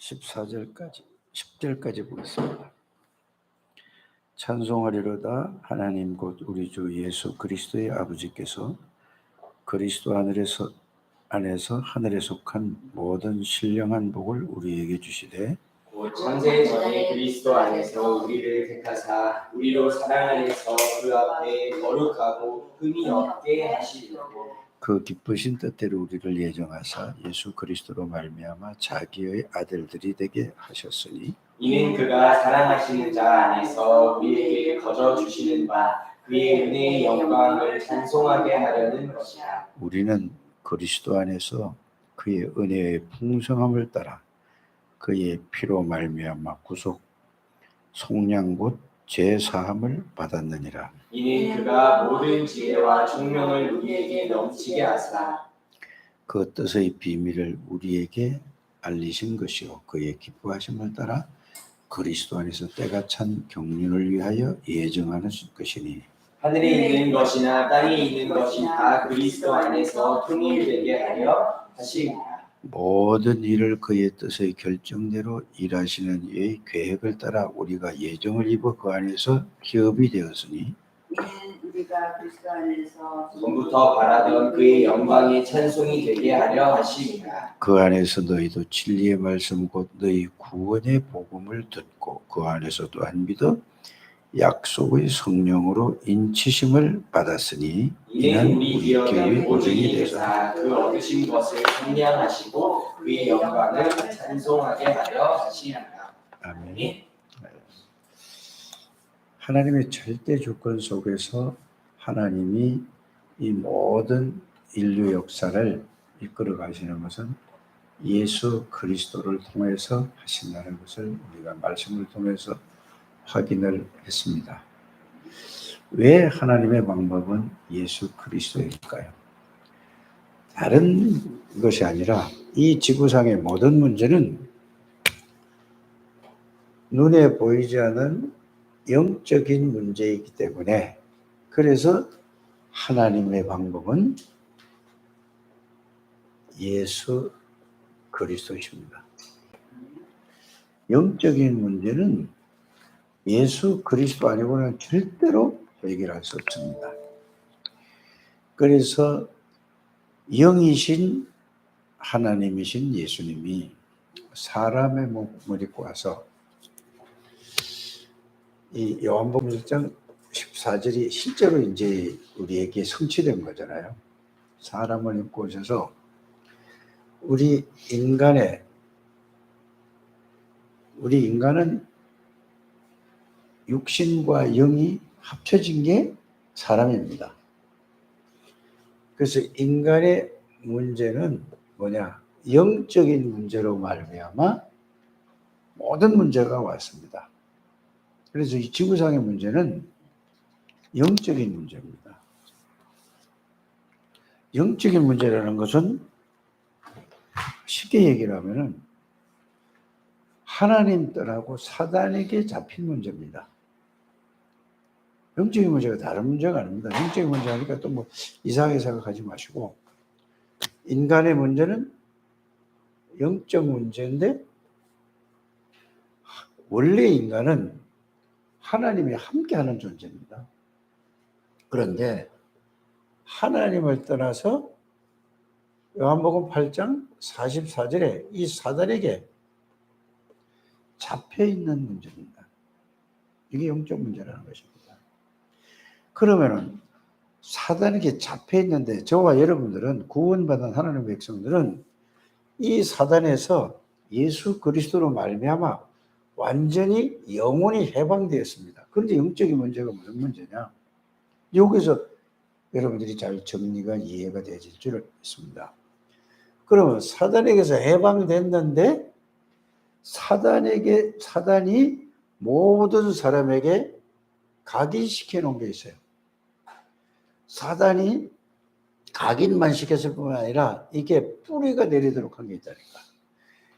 14절까지 10절까지 보겠습니다. 찬송하리로다. 하나님 곧 우리 주 예수 그리스도의 아버지께서 그리스도 안에서 하늘에 속한 모든 신령한 복을 우리에게 주시되 곧 창세 전에 그리스도 안에서 우리를 택하사 우리로 사랑 안에서 그 앞에 거룩하고 흠이 없게 하시려고 그 기쁘신 뜻대로 우리를 예정하사 예수 그리스도로 말미암아 자기의 아들들이 되게 하셨으니 이는 그가 사랑하시는 자 안에서 우리에게 거저 주시는 바 그의 은혜의 영광을 찬송하게 하려는 것이라. 우리는 그리스도 안에서 그의 은혜의 풍성함을 따라 그의 피로 말미암아 구속 속량 곧 죄사함을 받았느니라. 이는 그가 모든 지혜와 총명을 우리에게 넘치게 하사 그 뜻의 비밀을 우리에게 알리신 것이요 그의 기뻐하심을 따라 그리스도 안에서 때가 찬 경륜을 위하여 예정하는 것이니 하늘에 있는 것이나 땅에 있는 것이 다 그리스도 안에서 통일되게 하려 하시니라. 모든 일을 그의 뜻의 결정대로 일하시는 이의 계획을 따라 우리가 예정을 입어 그 안에서 기업이 되었으니 이는 우리가 그리스도 안에서 전부터 바라던 그의 영광의 찬송이 되게 하려 하시니라. 그 안에서 너희도 진리의 말씀 곧 너희 구원의 복음을 듣고 그 안에서 또한 믿어 약속의 성령으로 인치심을 받았으니 이는 우리 기업의 보증이 되사 그 얻으신 것을 찬양하시고 그의 영광을 찬송하게 하려 하시니라. 아멘. 하나님의 절대 주권 속에서 하나님이 이 모든 인류 역사를 이끌어 가시는 것은 예수 그리스도를 통해서 하신다는 것을 우리가 말씀을 통해서 확인을 했습니다. 왜 하나님의 방법은 예수 그리스도일까요? 다른 것이 아니라 이 지구상의 모든 문제는 눈에 보이지 않는 영적인 문제이기 때문에 그래서 하나님의 방법은 예수 그리스도이십니다. 영적인 문제는 예수 그리스도 아니고는 절대로 해결할 수 없습니다. 그래서 영이신 하나님이신 예수님이 사람의 몸을 입고 와서 이 요한복음 1장 14절이 실제로 이제 우리에게 성취된 거잖아요. 사람을 입고 오셔서 우리 인간은 육신과 영이 합쳐진 게 사람입니다. 그래서 인간의 문제는 뭐냐? 영적인 문제로 말미암아 모든 문제가 왔습니다. 그래서 이 지구상의 문제는 영적인 문제입니다. 영적인 문제라는 것은 쉽게 얘기를 하면은 하나님 떠나고 사단에게 잡힌 문제입니다. 영적인 문제가 다른 문제가 아닙니다. 영적인 문제 하니까 또 뭐 이상하게 생각하지 마시고 인간의 문제는 영적 문제인데 원래 인간은 하나님이 함께하는 존재입니다. 그런데 하나님을 떠나서 요한복음 8장 44절에 이 사단에게 잡혀있는 문제입니다. 이게 영적 문제라는 것입니다. 그러면은 사단에게 잡혀있는데 저와 여러분들은 구원받은 하나님의 백성들은 이 사단에서 예수 그리스도로 말미암아 완전히 영원히 해방되었습니다. 그런데 영적인 문제가 무슨 문제냐? 여기서 여러분들이 잘 정리가 이해가 되실 줄 믿습니다. 그러면 사단에게서 해방됐는데 사단이 모든 사람에게 각인시켜 놓은 게 있어요. 사단이 각인만 시켰을 뿐만 아니라 이게 뿌리가 내리도록 한 게 있다니까.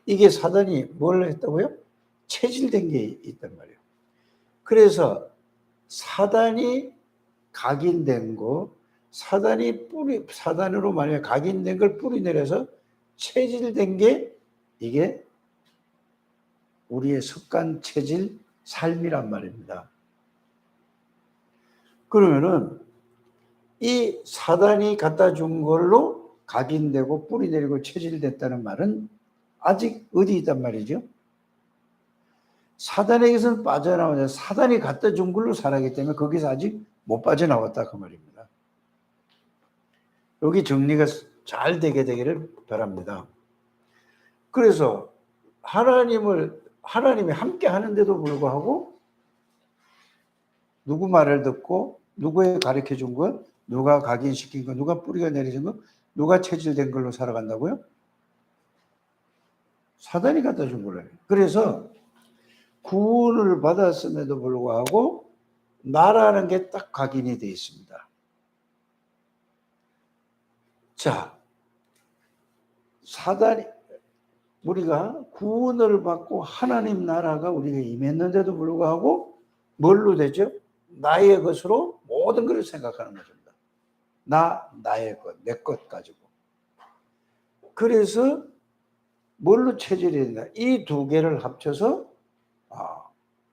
이게 사단이 뭘 했다고요? 체질된 게 있단 말이에요. 그래서 사단이 각인된 거, 사단으로 만약에 각인된 걸 뿌리 내려서 체질된 게 이게 우리의 습관, 체질, 삶이란 말입니다. 그러면은 이 사단이 갖다 준 걸로 각인되고 뿌리 내리고 체질됐다는 말은 아직 어디 있단 말이죠? 사단에게서는 빠져나오냐, 사단이 갖다 준 걸로 살아가기 때문에 거기서 아직 못 빠져나왔다 그 말입니다. 여기 정리가 잘 되기를 바랍니다. 그래서 하나님이 함께 하는데도 불구하고 누구 말을 듣고 누구의 가르쳐 준 것, 누가 각인시킨 것, 누가 뿌리가 내려진 것, 누가 체질된 걸로 살아간다고요? 사단이 갖다 준 거래요. 그래서 구원을 받았음에도 불구하고 나라는 게 딱 각인이 되어 있습니다. 자, 사단이 우리가 구원을 받고 하나님 나라가 우리가 임했는데도 불구하고 뭘로 되죠? 나의 것으로 모든 것을 생각하는 것입니다. 나의 것, 내 것 가지고. 그래서 뭘로 체질이 된다? 이 두 개를 합쳐서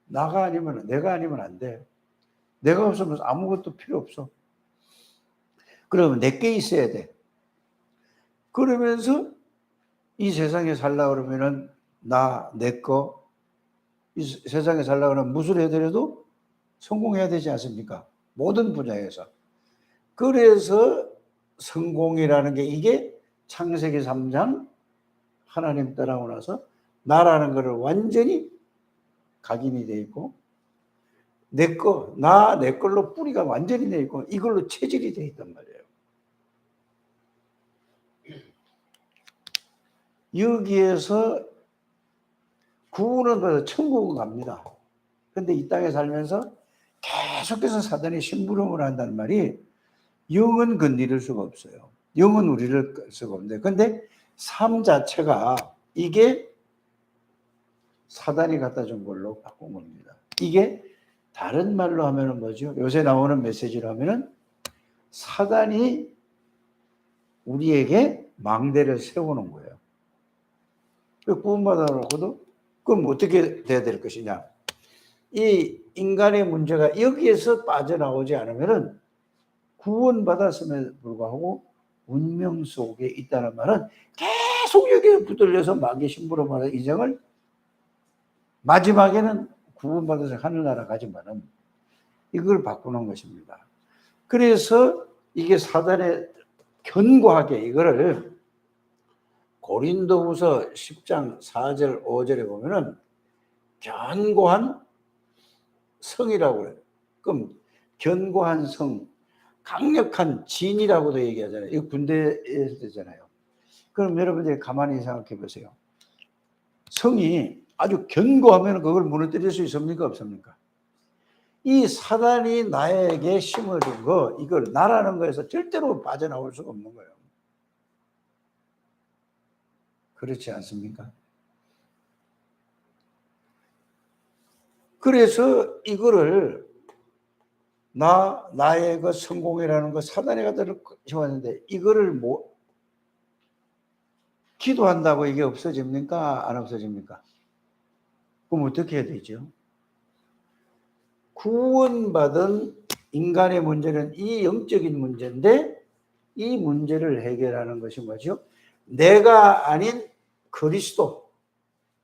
내가 아니면 안 돼. 내가 없으면 아무것도 필요 없어. 그러면 내게 있어야 돼. 그러면서 이 세상에 살려고 그러면은 내 거, 이 세상에 살려고 그러면 무엇을 해더라도 성공해야 되지 않습니까? 모든 분야에서. 그래서 성공이라는 게 이게 창세기 3장 하나님 떠나고 나서 나라는 것을 완전히 각인이 돼 있고 내 걸로 뿌리가 완전히 돼 있고 이걸로 체질이 돼 있단 말이에요. 여기에서 구원을 받아 천국은 갑니다. 근데 이 땅에 살면서 계속해서 사단이 심부름을 한다는 말이 영은 건드릴 수가 없어요. 영은 우리를 끌 수가 없는데 근데 삶 자체가 이게 사단이 갖다 준 걸로 바꾼 겁니다. 이게 다른 말로 하면은 뭐죠? 요새 나오는 메시지로 하면은 사단이 우리에게 망대를 세우는 거예요. 구원받아놓고도 그럼 어떻게 돼야 될 것이냐? 이 인간의 문제가 여기에서 빠져나오지 않으면은 구원받았음에도 불구하고 운명 속에 있다는 말은 계속 여기에 붙들려서 마귀 심부름하는 인생을 마지막에는 구원받아서 하늘나라 가지만은 이걸 바꾸는 것입니다. 그래서 이게 사단에 견고하게 이거를 고린도후서 10장 4절 5절에 보면은 견고한 성이라고 해요. 그럼 견고한 성, 강력한 진이라고도 얘기하잖아요. 이거 군대에서 되잖아요. 그럼 여러분들이 가만히 생각해 보세요. 성이 아주 견고하면 그걸 무너뜨릴 수 있습니까? 없습니까? 이 사단이 나에게 심어준 거, 이걸 나라는 거에서 절대로 빠져나올 수가 없는 거예요. 그렇지 않습니까? 그래서 이거를 나의 그 성공이라는 거 사단이 갖다 세웠는데 이거를 기도한다고 이게 없어집니까? 안 없어집니까? 그럼 어떻게 해야 되죠? 구원받은 인간의 문제는 이 영적인 문제인데 이 문제를 해결하는 것이 뭐죠? 내가 아닌 그리스도.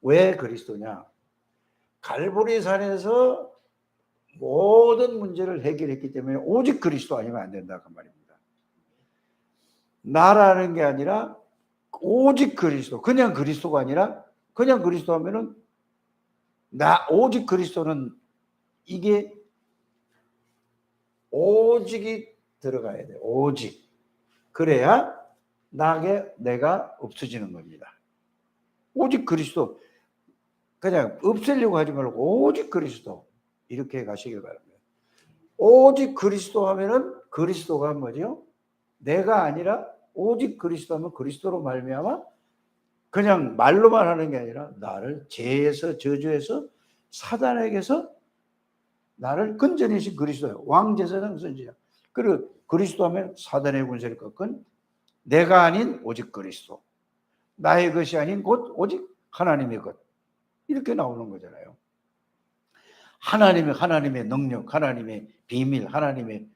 왜 그리스도냐? 갈보리산에서 모든 문제를 해결했기 때문에 오직 그리스도 아니면 안 된다 그 말입니다. 나라는 게 아니라 오직 그리스도. 그냥 그리스도가 아니라 그냥 그리스도 하면은 오직 그리스도는 이게 오직이 들어가야 돼. 오직. 그래야 내가 없어지는 겁니다. 오직 그리스도. 그냥 없애려고 하지 말고 오직 그리스도. 이렇게 가시길 바랍니다. 오직 그리스도 하면은 그리스도가 뭐죠? 내가 아니라 오직 그리스도 하면 그리스도로 말미암아 그냥 말로만 하는 게 아니라 나를 죄에서 저주에서 사단에게서 나를 건져내신 그리스도예요. 왕제사장 선지자. 그리고 그리스도 하면 사단의 군세를 꺾은 내가 아닌 오직 그리스도. 나의 것이 아닌 곧 오직 하나님의 것. 이렇게 나오는 거잖아요. 하나님의 능력, 하나님의 비밀, 하나님의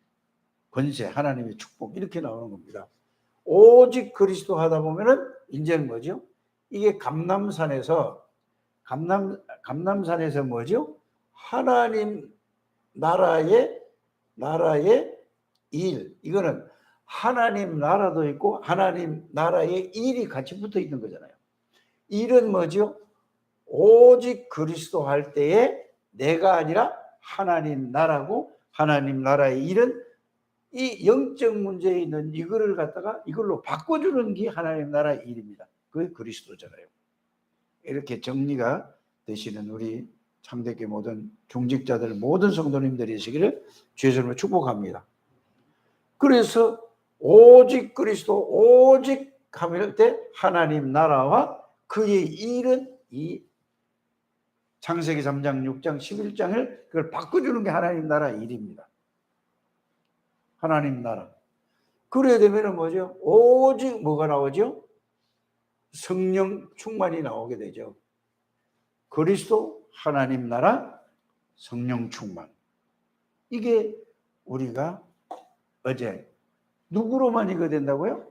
권세, 하나님의 축복 이렇게 나오는 겁니다. 오직 그리스도 하다 보면은 이제는 뭐죠? 이게 감람산에서 뭐죠? 하나님 나라의 일. 이거는 하나님 나라도 있고 하나님 나라의 일이 같이 붙어 있는 거잖아요. 일은 뭐죠? 오직 그리스도 할 때에 내가 아니라 하나님 나라고, 하나님 나라의 일은 이 영적 문제에 있는 이거를 갖다가 이걸로 바꿔주는 게 하나님 나라의 일입니다. 그게 그리스도잖아요. 이렇게 정리가 되시는 우리 창대교회 모든 중직자들, 모든 성도님들이 되시기를 주의 이름으로 축복합니다. 그래서 오직 그리스도, 오직 하면 때 하나님 나라와 그의 일은 이 창세기 3장, 6장, 11장을 그걸 바꿔주는 게 하나님 나라 일입니다. 하나님 나라. 그래야 되면 뭐죠? 오직 뭐가 나오죠? 성령 충만이 나오게 되죠. 그리스도, 하나님 나라, 성령 충만. 이게 우리가 어제 누구로만 이거 된다고요?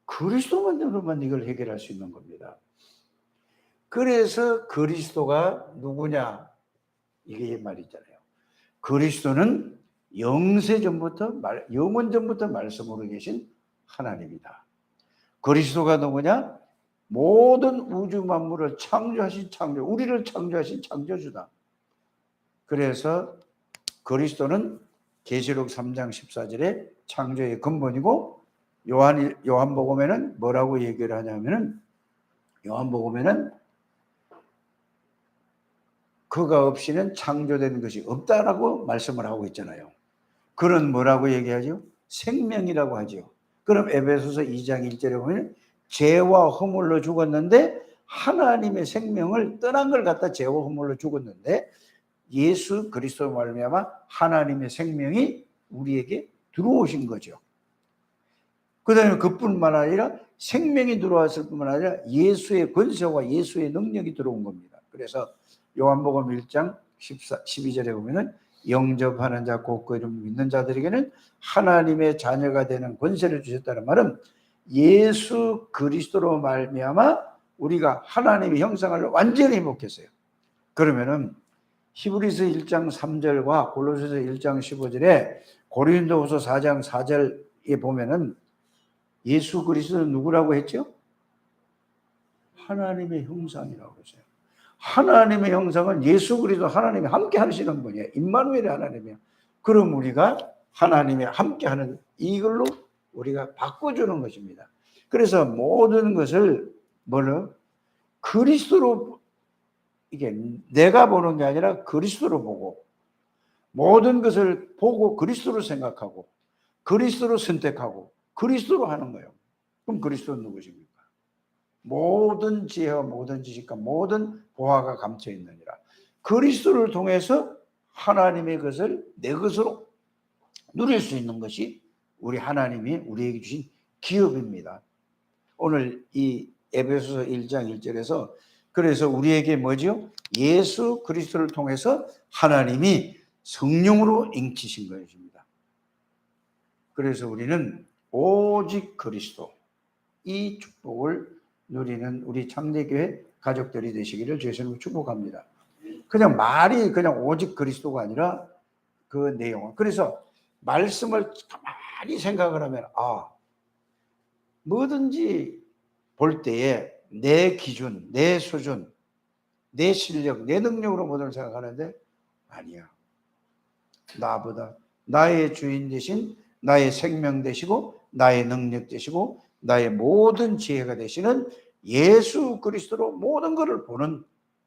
그리스도만으로만 이걸 해결할 수 있는 겁니다. 그래서 그리스도가 누구냐? 이게 말이잖아요. 그리스도는 영원 전부터 말씀으로 계신 하나님이다. 그리스도가 누구냐? 모든 우주 만물을 창조하신 우리를 창조하신 창조주다. 그래서 그리스도는 계시록 3장 14절에 창조의 근본이고 요한복음에는 뭐라고 얘기를 하냐면은 요한복음에는 그가 없이는 창조된 것이 없다라고 말씀을 하고 있잖아요. 그는 뭐라고 얘기하죠? 생명이라고 하죠. 그럼 에베소서 2장 1절에 보면 죄와 허물로 죽었는데 하나님의 생명을 떠난 걸 갖다 죄와 허물로 죽었는데 예수 그리스도 말미암아 하나님의 생명이 우리에게 들어오신 거죠. 그 다음에 그뿐만 아니라 생명이 들어왔을 뿐만 아니라 예수의 권세와 예수의 능력이 들어온 겁니다. 그래서 요한복음 1장 12절에 보면은 영접하는 자 곧 그 이름 믿는 자들에게는 하나님의 자녀가 되는 권세를 주셨다는 말은 예수 그리스도로 말미암아 우리가 하나님의 형상을 완전히 회복했어요. 그러면은 히브리서 1장 3절과 골로새서 1장 15절에 고린도후서 4장 4절에 보면은 예수 그리스도는 누구라고 했죠? 하나님의 형상이라고 했어요. 하나님의 형상은 예수 그리스도 하나님이 함께 하시는 분이에요. 임마누엘의 하나님이에요. 그럼 우리가 하나님이 함께 하는 이걸로 우리가 바꿔주는 것입니다. 그래서 모든 것을 그리스도로 이게 내가 보는 게 아니라 그리스도로 보고 모든 것을 보고 그리스도로 생각하고 그리스도로 선택하고 그리스도로 하는 거예요. 그럼 그리스도는 누구십니까? 모든 지혜와 모든 지식과 모든 보화가 감춰 있느니라. 그리스도를 통해서 하나님의 것을 내 것으로 누릴 수 있는 것이 우리 하나님이 우리에게 주신 기업입니다. 오늘 이 에베소서 1장 1절에서 그래서 우리에게 뭐죠? 예수 그리스도를 통해서 하나님이 성령으로 인치신 것입니다. 그래서 우리는 오직 그리스도 이 축복을 누리는 우리 창대교회 가족들이 되시기를 주님으로 축복합니다. 그냥 말이 그냥 오직 그리스도가 아니라 그 내용은 그래서 말씀을 가만히 생각을 하면 뭐든지 볼 때에 내 기준, 내 수준, 내 실력, 내 능력으로 모든 걸 생각하는데 아니야. 나보다 나의 주인 되신 나의 생명 되시고 나의 능력 되시고 나의 모든 지혜가 되시는 예수 그리스도로 모든 것을 보는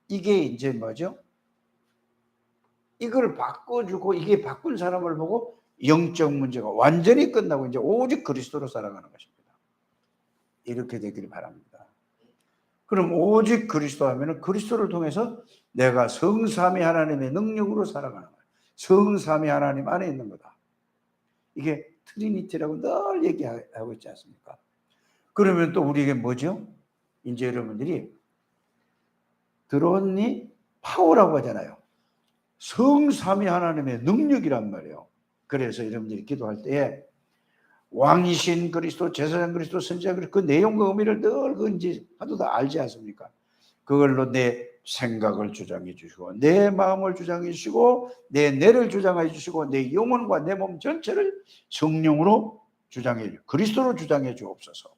이게 이제 뭐죠? 이걸 바꿔주고 이게 바꾼 사람을 보고 영적 문제가 완전히 끝나고 이제 오직 그리스도로 살아가는 것입니다. 이렇게 되기를 바랍니다. 그럼 오직 그리스도 하면은 그리스도를 통해서 내가 성삼위 하나님의 능력으로 살아가는 거예요. 성삼위 하나님 안에 있는 거다. 이게 트리니티라고 늘 얘기하고 있지 않습니까? 그러면 또 우리에게 뭐죠? 이제 여러분들이 드론이 파워라고 하잖아요. 성삼위 하나님의 능력이란 말이에요. 그래서 여러분들이 기도할 때에 왕이신 그리스도, 제사장 그리스도, 선지자 그리스도 그 내용과 의미를 늘 그런지 하도 다 알지 않습니까? 그걸로 내 생각을 주장해 주시고 내 마음을 주장해 주시고 내 뇌를 주장해 주시고 내 영혼과 내 몸 전체를 성령으로 주장해 주시고 그리스도로 주장해 주옵소서.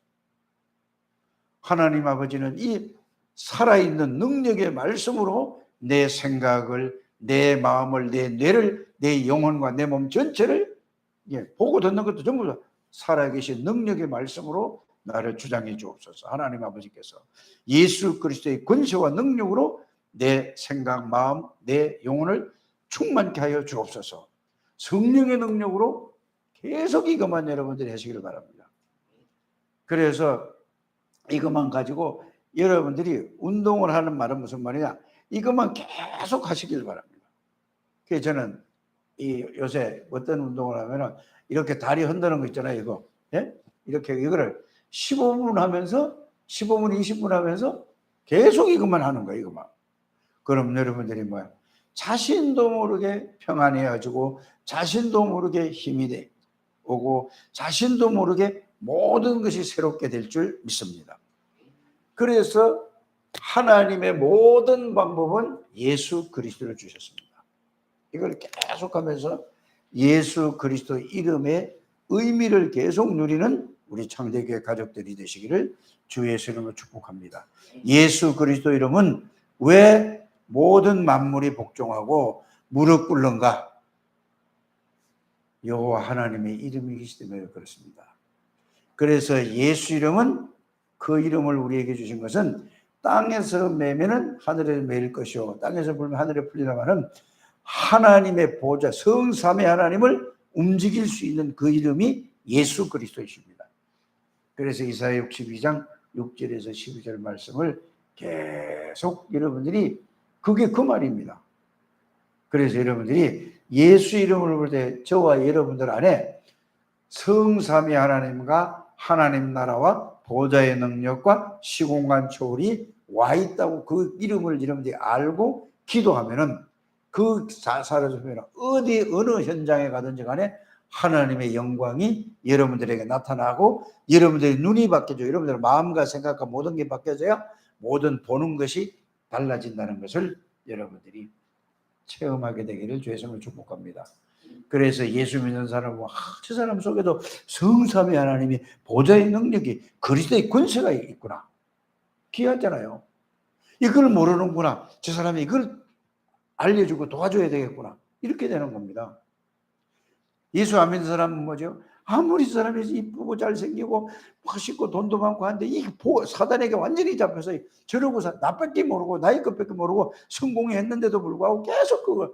하나님 아버지는 이 살아있는 능력의 말씀으로 내 생각을, 내 마음을, 내 뇌를, 내 영혼과 내 몸 전체를 보고 듣는 것도 전부 다 살아계신 능력의 말씀으로 나를 주장해 주옵소서. 하나님 아버지께서 예수 그리스도의 권세와 능력으로 내 생각, 마음, 내 영혼을 충만케 하여 주옵소서. 성령의 능력으로 계속 이것만 여러분들이 하시기를 바랍니다. 그래서 이것만 가지고 여러분들이 운동을 하는 말은 무슨 말이냐? 이것만 계속 하시길 바랍니다. 그래서 저는 요새 어떤 운동을 하면은 이렇게 다리 흔드는 거 있잖아요. 이거. 예? 이렇게 이거를 15분 하면서 15분, 20분 하면서 계속 이것만 하는 거예요. 이것만. 그럼 여러분들이 뭐야? 자신도 모르게 평안해가지고 자신도 모르게 힘이 오고 자신도 모르게 모든 것이 새롭게 될 줄 믿습니다. 그래서 하나님의 모든 방법은 예수 그리스도를 주셨습니다. 이걸 계속하면서 예수 그리스도 이름의 의미를 계속 누리는 우리 창대교회 가족들이 되시기를 주 예수 이름으로 축복합니다. 예수 그리스도 이름은 왜 모든 만물이 복종하고 무릎 꿇는가? 여호와 하나님의 이름이기 때문에 그렇습니다. 그래서 예수 이름은 그 이름을 우리에게 주신 것은 땅에서 매면은 하늘에 매일 것이요 땅에서 불면 하늘에 풀리라마는 하나님의 보좌 성삼위 하나님을 움직일 수 있는 그 이름이 예수 그리스도이십니다. 그래서 이사야 62장 6절에서 12절 말씀을 계속 여러분들이 그게 그 말입니다. 그래서 여러분들이 예수 이름을 부를 때 저와 여러분들 안에 성삼위 하나님과 하나님 나라와 보좌의 능력과 시공간 초월이 와 있다고 그 이름을 여러분들이 알고 기도하면은 그 사라지면 어디 어느 현장에 가든지 간에 하나님의 영광이 여러분들에게 나타나고 여러분들의 눈이 바뀌어져요. 여러분들의 마음과 생각과 모든 게 바뀌어져야 모든 보는 것이 달라진다는 것을 여러분들이 체험하게 되기를 주의 이름으로 축복합니다. 그래서 예수 믿는 사람은 저 사람 속에도 성삼위 하나님이 보좌의 능력이 그리스도의 권세가 있구나. 귀하잖아요. 이걸 모르는구나. 저 사람이 이걸 알려주고 도와줘야 되겠구나. 이렇게 되는 겁니다. 예수 안 믿는 사람은 뭐죠? 아무리 저 사람이 이쁘고 잘생기고 멋있고 돈도 많고 한데 이 사단에게 완전히 잡혀서 저러고 나밖에 모르고 나이 것밖에 모르고 성공했는데도 불구하고 계속 그거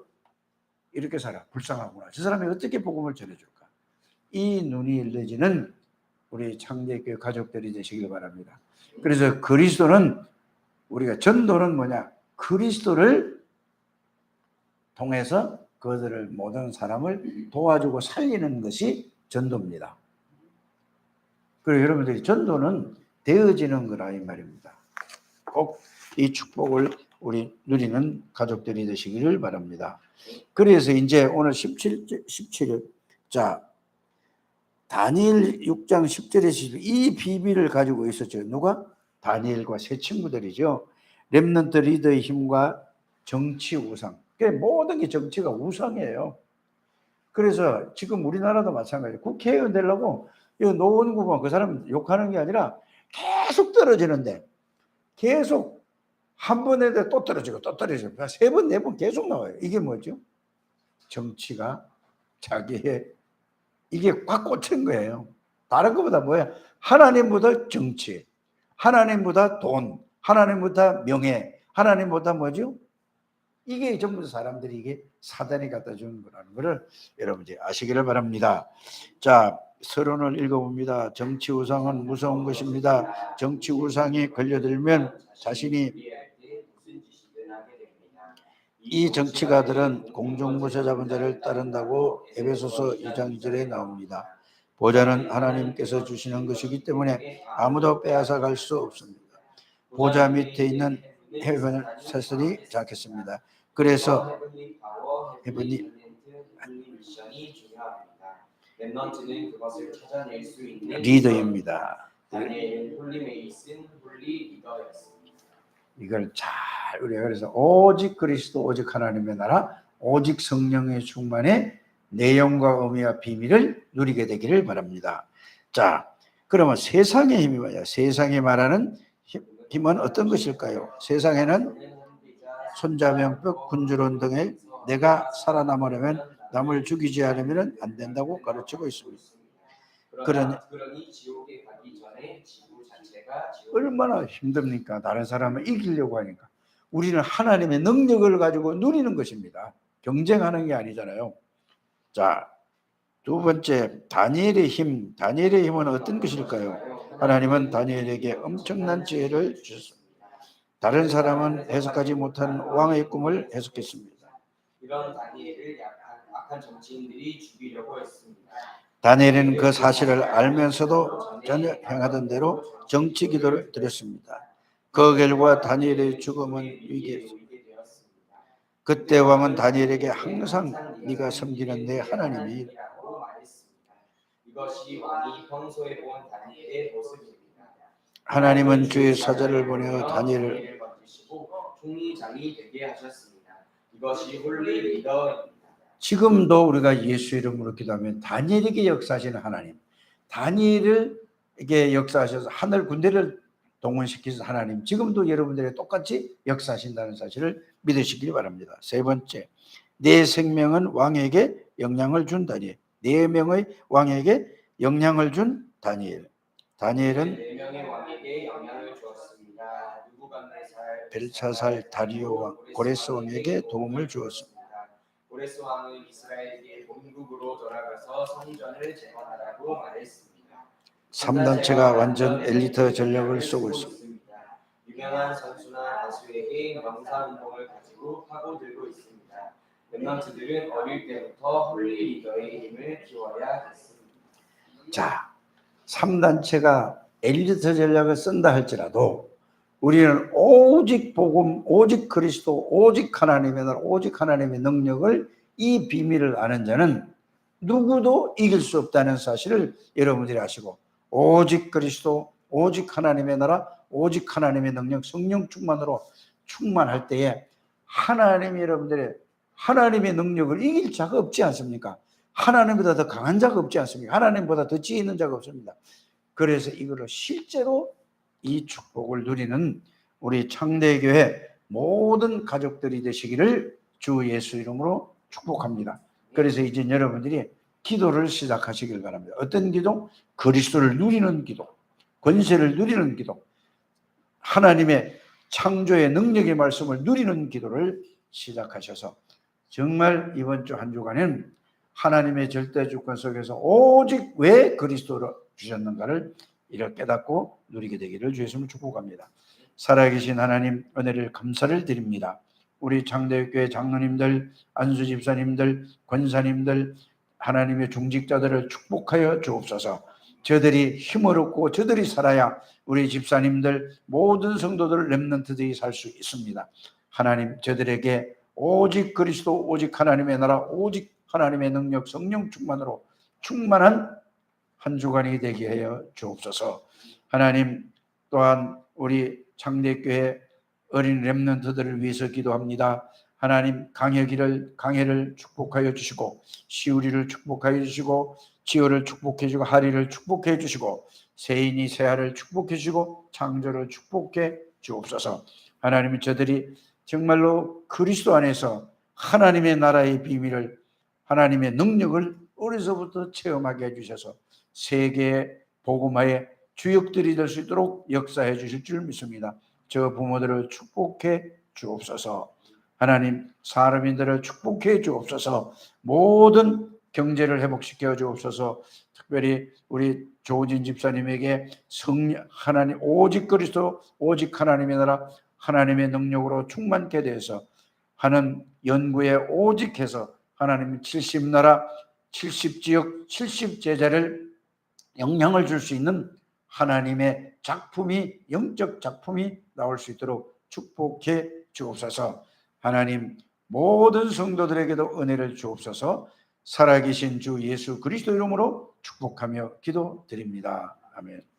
이렇게 살아. 불쌍하구나. 저 사람이 어떻게 복음을 전해줄까? 이 눈이 열려지는 우리 창대교회 가족들이 되시길 바랍니다. 그래서 그리스도는 우리가 전도는 뭐냐? 그리스도를 통해서 그들을 모든 사람을 도와주고 살리는 것이 전도입니다. 그리고 여러분들이 전도는 되어지는 거라 이 말입니다. 꼭 이 축복을 우리 누리는 가족들이 되시기를 바랍니다. 그래서 이제 오늘 17일 자 다니엘 6장 10절에서 이 비밀을 가지고 있었죠. 누가? 다니엘과 세 친구들이죠. 렘넌트 리더의 힘과 정치 우상. 모든 게 정치가 우상이에요. 그래서 지금 우리나라도 마찬가지예요. 국회의원 되려고 노원구만 그 사람 욕하는 게 아니라 계속 떨어지는데 계속 한 번에 또 떨어지고 또 떨어지고 3번, 4번 계속 나와요. 이게 뭐죠? 정치가 자기의 이게 꽉 꽂힌 거예요. 다른 것보다 뭐야? 하나님보다 정치, 하나님보다 돈, 하나님보다 명예, 하나님보다 뭐죠? 이게 전부 사람들이 이게 사단이 갖다 주는 거라는 것을 여러분들이 아시기를 바랍니다. 자, 서론을 읽어봅니다. 정치 우상은 무서운 것입니다. 정치 우상이 걸려들면 자신이 이 정치가들은 공중무사자분들을 따른다고 에베소서 2장 2절에 나옵니다. 보좌는 하나님께서 주시는 것이기 때문에 아무도 빼앗아 갈 수 없습니다. 보좌 밑에 있는 헤븐 사슬이 작겠습니다. 그래서 헤븐리 파워, 헤븐리 헤븐리 헤븐리 미션이 중요합니다. 랩넌트는 그것을 찾아낼 수 있는 리더입니다. 다니엘은 홀리 메이슨, 홀리 리더였습니다. 이걸 잘 우리가 그래서 오직 그리스도, 오직 하나님의 나라, 오직 성령의 충만에 내용과 의미와 비밀을 누리게 되기를 바랍니다. 자, 그러면 세상의 힘이 뭐냐? 세상이 말하는 힘은 어떤 것일까요? 세상에는 손자병법, 군주론 등의 내가 살아남으려면 남을 죽이지 않으면 안 된다고 가르치고 있습니다. 그러니 지옥에 가기 전에 지구 자체가 얼마나 힘듭니까? 다른 사람을 이기려고 하니까. 우리는 하나님의 능력을 가지고 누리는 것입니다. 경쟁하는 게 아니잖아요. 자, 두 번째, 다니엘의 힘. 다니엘의 힘은 어떤 것일까요? 하나님은 다니엘에게 엄청난 지혜를 주셨습니다. 다른 사람은 해석하지 못한 왕의 꿈을 해석했습니다. 이런 다니엘을 악한 정치인들이 죽이려고 했습니다. 다니엘은 그 사실을 알면서도 전혀 행하던 대로 정치 기도를 드렸습니다. 그 결과 다니엘의 죽음은 위기였습니다. 그때 왕은 다니엘에게 항상 네가 섬기는 내 하나님이 이것이 왕이 평소에 본 다니엘의 모습입니다. 하나님은 주의 사자를 보내어 다니엘을 건지시고 총리장이 되게 하셨습니다. 이것이 홀리 리더입니다. 지금도 우리가 예수 이름으로 기도하면 다니엘에게 역사하시는 하나님, 다니엘에게 역사하셔서 하늘 군대를 동원시키신 하나님, 지금도 여러분들에게 똑같이 역사하신다는 사실을 믿으시길 바랍니다. 세 번째, 내 생명은 왕에게 영향을 준 다니엘. 네 명의 왕에게 영향을 준 다니엘. 다니엘은 네 명의 왕에게 영향을 주었습니다. 느부갓네살, 벨사살, 다리오 왕, 고레스 왕에게 도움을 주었습니다. 고레스 왕은 이스라엘에게 본국으로 돌아가서 성전을 재건하라고 말했습니다. 3단체가 완전 엘리트 전략을 쓰고 있습니다. 유명한 선수나 가수에게 명사운동을 가지고 파고들고 있습니다. 랩넌트들은 어릴 때부터 홀리 리더의 힘을 키워야 했습니다. 자, 3단체가 엘리트 전략을 쓴다 할지라도 우리는 오직 복음, 오직 그리스도, 오직 하나님의 나라, 오직 하나님의 능력을, 이 비밀을 아는 자는 누구도 이길 수 없다는 사실을 여러분들이 아시고, 오직 그리스도, 오직 하나님의 나라, 오직 하나님의 능력, 성령 충만으로 충만할 때에 하나님이 여러분들의 하나님의 능력을 이길 자가 없지 않습니까? 하나님보다 더 강한 자가 없지 않습니까? 하나님보다 더 지혜 있는 자가 없습니다. 그래서 이거를 실제로 이 축복을 누리는 우리 창대교회 모든 가족들이 되시기를 주 예수 이름으로 축복합니다. 그래서 이제 여러분들이 기도를 시작하시길 바랍니다. 어떤 기도? 그리스도를 누리는 기도, 권세를 누리는 기도, 하나님의 창조의 능력의 말씀을 누리는 기도를 시작하셔서 정말 이번 주 한 주간은 하나님의 절대 주권 속에서 오직 왜 그리스도를 주셨는가를 이를 깨닫고 누리게 되기를 주 예수님을 축복합니다. 살아계신 하나님, 은혜를 감사를 드립니다. 우리 창대교회 장로님들, 안수 집사님들, 권사님들, 하나님의 중직자들을 축복하여 주옵소서. 저들이 힘을 얻고 저들이 살아야 우리 집사님들, 모든 성도들, 렘넌트들이 살 수 있습니다. 하나님, 저들에게 오직 그리스도, 오직 하나님의 나라, 오직 하나님의 능력, 성령 충만으로 충만한 한 주간이 되게 하여 주옵소서. 하나님, 또한 우리 창대교회 어린 렘넌트들을 위해서 기도합니다. 하나님, 강혜를 축복하여 주시고, 시우리를 축복하여 주시고, 지효를 축복해 주시고, 하리를 축복해 주시고, 세인이 세아를 축복해 주시고, 창조를 축복해 주옵소서. 하나님, 저들이 정말로 그리스도 안에서 하나님의 나라의 비밀을, 하나님의 능력을 어려서부터 체험하게 해주셔서 세계의 복음화의 주역들이 될 수 있도록 역사해 주실 줄 믿습니다. 저 부모들을 축복해 주옵소서. 하나님, 사람인들을 축복해 주옵소서. 모든 경제를 회복시켜 주옵소서. 특별히 우리 조진 집사님에게 성령, 하나님, 오직 그리스도, 오직 하나님의 나라, 하나님의 능력으로 충만케 되어서 하는 연구에 오직해서 하나님 70나라, 70지역, 70제자를 영향을 줄 수 있는 하나님의 작품이, 영적 작품이 나올 수 있도록 축복해 주옵소서. 하나님 모든 성도들에게도 은혜를 주옵소서. 살아계신 주 예수 그리스도 이름으로 축복하며 기도드립니다. 아멘.